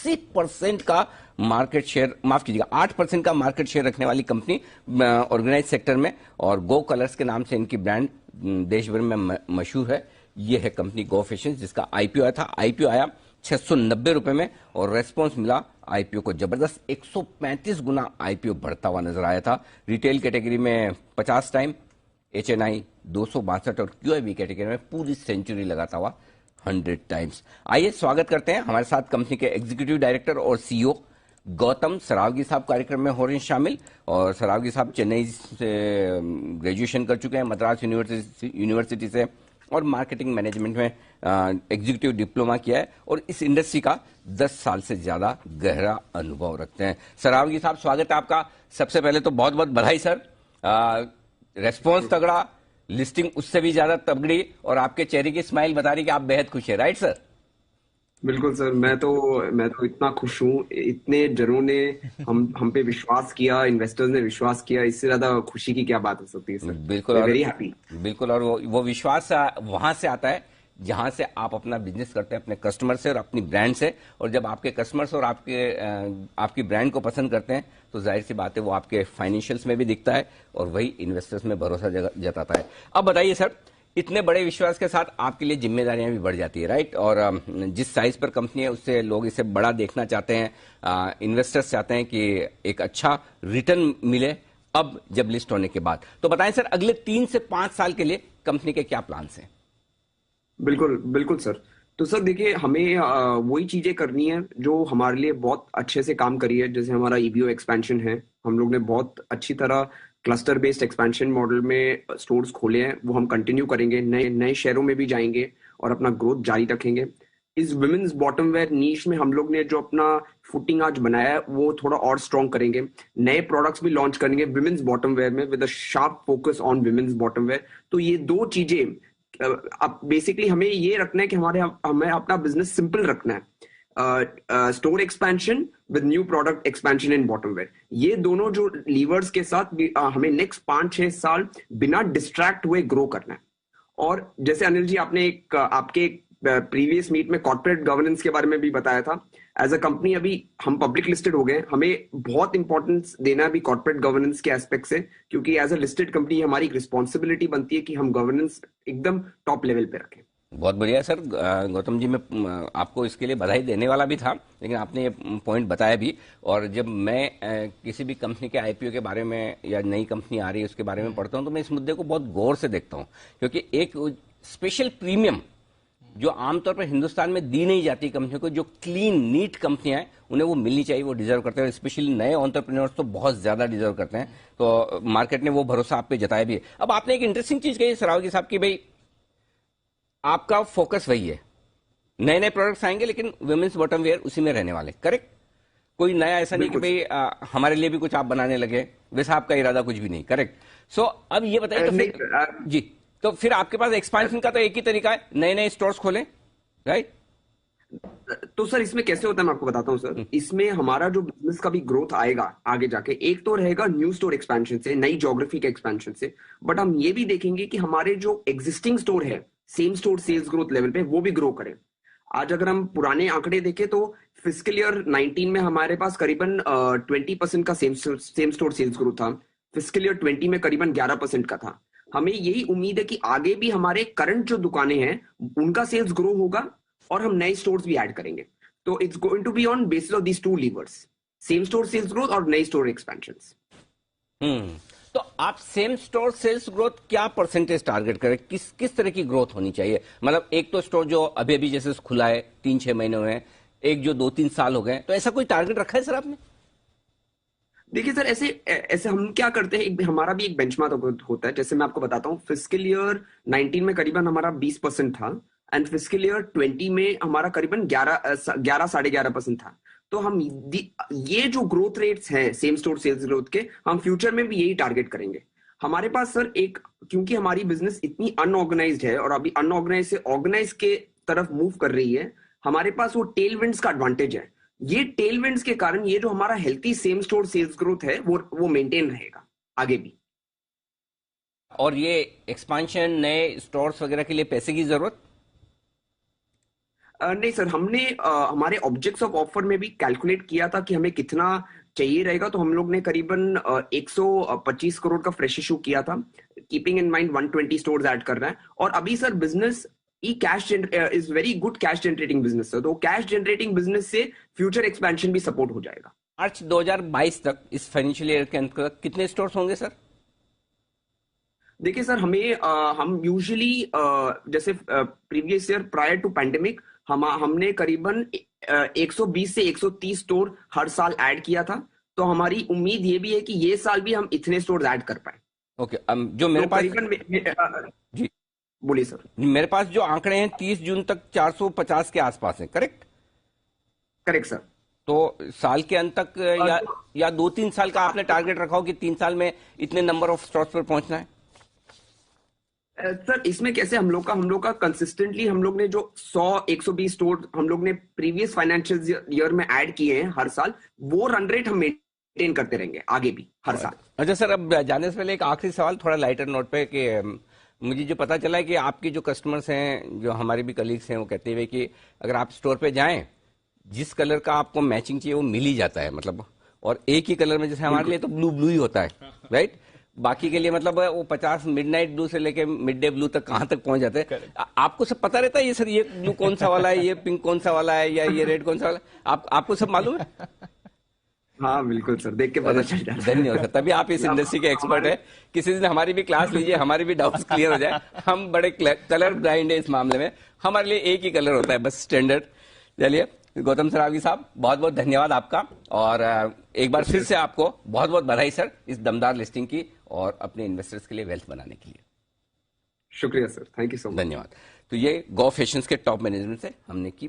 80% का market share, माफ कीजिएगा 8% का मार्केट शेयर रखने वाली कंपनी ऑर्गेनाइज सेक्टर में, और गो कलर्स के नाम से इनकी ब्रांड देश भर में मशहूर है। ये है कंपनी गो फैशन, जिसका आईपीओ आया था। आईपीओ आया 690 रुपए में और रेस्पॉन्स मिला आईपीओ को जबरदस्त, 135 गुना आईपीओ बढ़ता हुआ नजर आया था। रिटेल कैटेगरी में 50 टाइम, एचएनआई 262 और क्यूआईबी कैटेगरी में पूरी सेंचुरी लगाता हुआ 100 टाइम्स। आइए स्वागत करते हैं, हमारे साथ कंपनी के एग्जीक्यूटिव डायरेक्टर और सीईओ गौतम सरावगी साहब कार्यक्रम में हो रहे हैं शामिल। और सरावगी साहब चेन्नई से ग्रेजुएशन कर चुके हैं, मद्रास यूनिवर्सिटी से, और मार्केटिंग मैनेजमेंट में एग्जीक्यूटिव डिप्लोमा किया है और इस इंडस्ट्री का 10 साल से ज्यादा गहरा अनुभव रखते हैं। सरावगी साहब, स्वागत है आपका। सबसे पहले तो बहुत बहुत बधाई सर, रेस्पॉन्स तगड़ा, लिस्टिंग उससे भी ज्यादा तगड़ी, और आपके चेहरे की स्माइल बता रही कि आप बेहद खुश हैं, राइट सर? बिल्कुल सर, मैं तो इतना खुश हूँ। इतने जनों ने हम पे विश्वास किया, इन्वेस्टर्स ने विश्वास किया, इससे ज्यादा खुशी की क्या बात हो सकती है सर। बिल्कुल, और वेरी हैप्पी। बिल्कुल, और वो विश्वास वहां से आता है जहां से आप अपना बिजनेस करते हैं, अपने कस्टमर से और अपनी ब्रांड से। और जब आपके कस्टमर्स और आपकी ब्रांड को पसंद करते हैं तो जाहिर सी बात है वो आपके फाइनेंशियल्स में भी दिखता है और वही इन्वेस्टर्स में भरोसा जताता है। अब बताइए सर, इतने बड़े विश्वास के साथ आपके लिए जिम्मेदारियां भी बढ़ जाती है, राइट? और जिस साइज पर कंपनी है उससे लोग इसे बड़ा देखना चाहते हैं, इन्वेस्टर्स चाहते हैं कि एक अच्छा रिटर्न मिले अब जब लिस्ट होने के बाद। तो बताएं सर, अगले 3 से 5 साल के लिए कंपनी के क्या प्लान्स हैं? बिल्कुल बिल्कुल सर। तो सर देखिए, हमें वही चीजें करनी है जो हमारे लिए बहुत अच्छे से काम करी है। जैसे हमारा ईबीओ एक्सपेंशन है, हम लोग ने बहुत अच्छी तरह क्लस्टर बेस्ड एक्सपेंशन मॉडल में स्टोर्स खोले हैं, वो हम कंटिन्यू करेंगे। नए नए शहरों में भी जाएंगे और अपना ग्रोथ जारी रखेंगे। इस विमेन्स बॉटम वेयर नीश में हम लोग ने जो अपना फुटिंग आज बनाया है वो थोड़ा और स्ट्रॉन्ग करेंगे। नए प्रोडक्ट्स भी लॉन्च करेंगे विमेन्स बॉटम वेयर में with a sharp focus on women's bottom wear. तो ये दो चीजें अब बेसिकली हमें ये रखना है कि हमें अपना बिजनेस सिंपल रखना है। Store expansion with new product expansion in bottom wear, ये दोनों जो लीवर्स के साथ हमें नेक्स्ट 5-6 साल बिना डिस्ट्रैक्ट हुए ग्रो करना है। और जैसे अनिल जी, आपने आपके प्रीवियस मीट में कॉर्पोरेट गवर्नेंस के बारे में भी बताया था। एज अ कंपनी अभी हम पब्लिक लिस्टेड हो गए, हमें बहुत इंपॉर्टेंस देना है अभी कॉर्पोरेट गवर्नेंस के एस्पेक्ट से, क्योंकि एज अ लिस्टेड कंपनी हमारी एक रिस्पॉन्सिबिलिटी बनती है कि हम गवर्नेंस एकदम टॉप लेवल पे रखें। बहुत बढ़िया सर। गौतम जी, मैं आपको इसके लिए बधाई देने वाला भी था, लेकिन आपने ये पॉइंट बताया भी। और जब मैं किसी भी कंपनी के आईपीओ के बारे में या नई कंपनी आ रही है उसके बारे में पढ़ता हूं तो मैं इस मुद्दे को बहुत गौर से देखता हूं, क्योंकि एक स्पेशल प्रीमियम जो आमतौर पर हिंदुस्तान में दी नहीं जाती कंपनियों को, जो क्लीन नीट कंपनियां हैं उन्हें वो मिलनी चाहिए, वो डिजर्व करते हैं। स्पेशली नए एंटरप्रेन्योर्स तो बहुत ज्यादा डिजर्व करते हैं। तो मार्केट ने वो भरोसा आप पे जताया भी है। अब आपने एक इंटरेस्टिंग चीज कही सरावगी साहब की, भाई आपका फोकस वही है, नए नए प्रोडक्ट्स आएंगे लेकिन वुमेन्स बॉटम वेयर उसी में रहने वाले, करेक्ट? कोई नया ऐसा नहीं कि भाई हमारे लिए भी कुछ आप बनाने लगे, वैसा आपका इरादा कुछ भी नहीं, करेक्ट? सो अब ये बताइए तो फिर जी, तो फिर आपके पास एक्सपेंशन का तो एक ही तरीका है, नए नए स्टोर्स खोलें, राइट? तो सर इसमें कैसे होता है मैं आपको बताता हूँ सर। इसमें हमारा जो बिजनेस का भी ग्रोथ आएगा आगे जाके, एक तो रहेगा न्यू स्टोर एक्सपेंशन से, नई ज्योग्राफी के एक्सपेंशन से, बट हम ये भी देखेंगे कि हमारे जो एग्जिस्टिंग स्टोर है same store sales growth level पे वो भी ग्रो करें। आज अगर हम पुराने आंकड़े देखें तो फिस्कल ईयर 19 में हमारे पास करीबन 20% का सेम स्टोर सेल्स ग्रोथ था। फिस्कल ईयर 20 में करीबन 11% का था। हमें यही उम्मीद है कि आगे भी हमारे करंट जो दुकानें हैं उनका सेल्स ग्रो होगा और हम नए स्टोर्स भी ऐड करेंगे। तो it's going to be on basis of these two levers, same store sales growth और नए स्टोर एक्सपेंशंस। तो आप सेम स्टोर सेल्स ग्रोथ क्या परसेंटेज टारगेट करें, किस किस तरह की ग्रोथ होनी चाहिए? मतलब एक तो स्टोर जो अभी अभी जैसे खुला है 3-6 महीने हुए हैं, एक जो 2-3 साल हो गए, तो ऐसा कोई टारगेट रखा है सर आपने? देखिए सर, ऐसे ऐसे हम क्या करते हैं, हमारा भी एक बेंचमार्क होता है। जैसे मैं आपको बताता हूँ, फिस्कल ईयर 19 में करीबन हमारा 20% था एंड फिस्कल ईयर 20 में हमारा करीबन 11-11.5% था। तो हम ये जो ग्रोथ रेट्स हैं सेम स्टोर सेल्स ग्रोथ के, हम फ्यूचर में भी यही टारगेट करेंगे। हमारे पास सर एक, क्योंकि हमारी बिजनेस इतनी अनऑर्गेनाइज्ड है और अभी अनऑर्गेनाइज से ऑर्गेनाइज के तरफ मूव कर रही है, हमारे पास वो टेल विंड्स का एडवांटेज है। ये टेल विंड्स के कारण ये जो हमारा healthy same store sales growth है वो मेंटेन रहेगा आगे भी। और ये एक्सपांशन, नए स्टोर्स वगैरह के लिए पैसे की जरूरत? नहीं सर, हमने हमारे ऑब्जेक्ट्स ऑफ ऑफर में भी कैलकुलेट किया था कि हमें कितना चाहिए रहेगा, तो हम लोग ने करीबन 125 करोड़ का फ्रेश इशू किया था, keeping in mind 120 stores add करना है। और अभी sir business E cash is very good cash generating business sir, तो कैश जनरेटिंग बिजनेस से फ्यूचर एक्सपेंशन भी सपोर्ट हो जाएगा। मार्च 2022 तक इस फाइनेंशियल ईयर के अंत तक कितने स्टोर्स होंगे सर? देखिए सर, हम यूजुअली जैसे previous year prior to pandemic हमने करीबन 120 से 130 स्टोर हर साल ऐड किया था, तो हमारी उम्मीद ये भी है कि ये साल भी हम इतने स्टोर ऐड कर पाए। ओके, जो मेरे तो पास करीबन जी बोलिए सर। मेरे पास जो आंकड़े हैं 30 जून तक 450 के आसपास हैं, करेक्ट? Correct sir. तो साल के अंत तक या 2-3 साल का आपने टारगेट रखा हो कि 3 साल में इतने नंबर ऑफ स्टोर्स पर पहुंचना है? सर इसमें कैसे हम लोग का कंसिस्टेंटली हम लोग ने जो 100-120 स्टोर हम लोग ने प्रीवियस फाइनेंशियल ईयर में ऐड किए हैं हर साल, वो रन रेट हम मेंटेन करते रहेंगे आगे भी हर साल। अच्छा सर, अब जाने से पहले एक आखिरी सवाल थोड़ा लाइटर नोट पे कि मुझे जो पता चला है कि आपकी जो कस्टमर्स हैं, जो हमारे भी कलीग्स हैं, वो कहते हुए कि अगर आप स्टोर पे जाएं, जिस कलर का आपको मैचिंग चाहिए वो मिल ही जाता है, मतलब, और एक ही कलर में, जैसे हमारे लिए तो ब्लू ब्लू ही होता है, राइट? बाकी के लिए मतलब वो 50 मिडनाइट ब्लू से लेके मिड डे ब्लू तक कहां तक पहुंच जाते हैं। आपको सब पता रहता है ये सर, ये ब्लू कौन सा वाला है, ये पिंक कौन सा वाला है, या ये रेड कौन सा वाला है? आपको सब मालूम है? हाँ बिल्कुल सर, देख के पता चल जाता है। धन्यवाद सर, तभी आप इस इंडस्ट्री के एक्सपर्ट है। किसी दिन हमारी भी क्लास लीजिए, हमारे भी डाउट्स क्लियर हो जाए। हम बड़े कलर ब्लाइंड है इस मामले में, हमारे लिए एक ही कलर होता है बस, स्टैंडर्ड। चलिए गौतम सरावगी साहब, बहुत बहुत धन्यवाद आपका, और एक बार फिर से आपको बहुत बहुत बधाई सर इस दमदार लिस्टिंग की और अपने इन्वेस्टर्स के लिए वेल्थ बनाने के लिए। शुक्रिया sir, thank you so much. धन्यवाद। तो ये गो फैशंस के टॉप मैनेजमेंट से हमने की